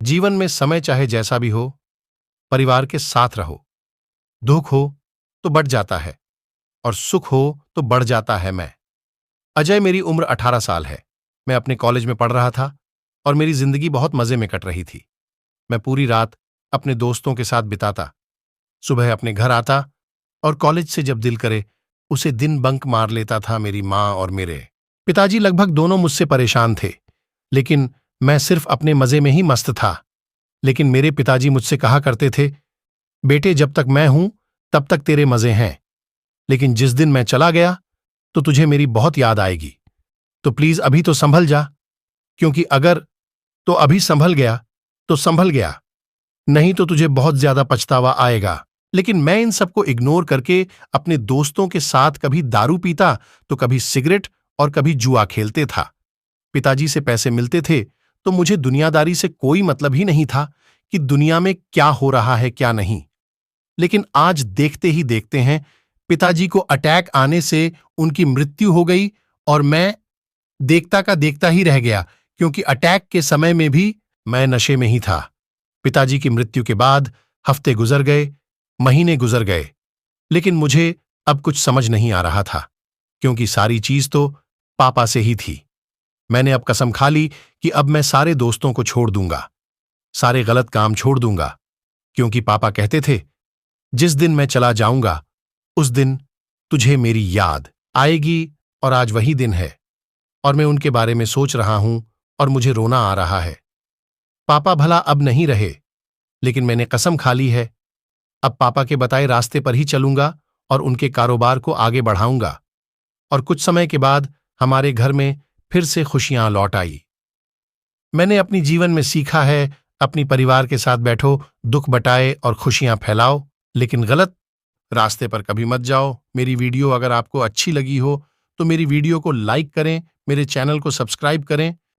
जीवन में समय चाहे जैसा भी हो, परिवार के साथ रहो। दुख हो तो बढ़ जाता है और सुख हो तो बढ़ जाता है। मैं अजय, मेरी उम्र 18 साल है। मैं अपने कॉलेज में पढ़ रहा था और मेरी जिंदगी बहुत मजे में कट रही थी। मैं पूरी रात अपने दोस्तों के साथ बिताता, सुबह अपने घर आता और कॉलेज से जब दिल करे उसे दिन बंक मार लेता था। मेरी माँ और मेरे पिताजी लगभग दोनों मुझसे परेशान थे, लेकिन मैं सिर्फ अपने मजे में ही मस्त था। लेकिन मेरे पिताजी मुझसे कहा करते थे, बेटे जब तक मैं हूं तब तक तेरे मजे हैं, लेकिन जिस दिन मैं चला गया तो तुझे मेरी बहुत याद आएगी। तो प्लीज अभी तो संभल जा, क्योंकि अगर तो अभी संभल गया तो संभल गया, नहीं तो तुझे बहुत ज्यादा पछतावा आएगा। लेकिन मैं इन सबको इग्नोर करके अपने दोस्तों के साथ कभी दारू पीता तो कभी सिगरेट और कभी जुआ खेलते था। पिताजी से पैसे मिलते थे तो मुझे दुनियादारी से कोई मतलब ही नहीं था कि दुनिया में क्या हो रहा है क्या नहीं। लेकिन आज देखते ही देखते हैं पिताजी को अटैक आने से उनकी मृत्यु हो गई और मैं देखता का देखता ही रह गया, क्योंकि अटैक के समय में भी मैं नशे में ही था। पिताजी की मृत्यु के बाद हफ्ते गुजर गए, महीने गुजर गए, लेकिन मुझे अब कुछ समझ नहीं आ रहा था, क्योंकि सारी चीज तो पापा से ही थी। मैंने अब कसम खा ली कि अब मैं सारे दोस्तों को छोड़ दूंगा, सारे गलत काम छोड़ दूंगा, क्योंकि पापा कहते थे जिस दिन मैं चला जाऊंगा उस दिन तुझे मेरी याद आएगी, और आज वही दिन है और मैं उनके बारे में सोच रहा हूं और मुझे रोना आ रहा है। पापा भला अब नहीं रहे, लेकिन मैंने कसम खा ली है अब पापा के बताए रास्ते पर ही चलूंगा और उनके कारोबार को आगे बढ़ाऊंगा। और कुछ समय के बाद हमारे घर में फिर से खुशियां लौट आई। मैंने अपनी जीवन में सीखा है, अपनी परिवार के साथ बैठो, दुख बटाए और खुशियां फैलाओ, लेकिन गलत रास्ते पर कभी मत जाओ। मेरी वीडियो अगर आपको अच्छी लगी हो तो मेरी वीडियो को लाइक करें, मेरे चैनल को सब्सक्राइब करें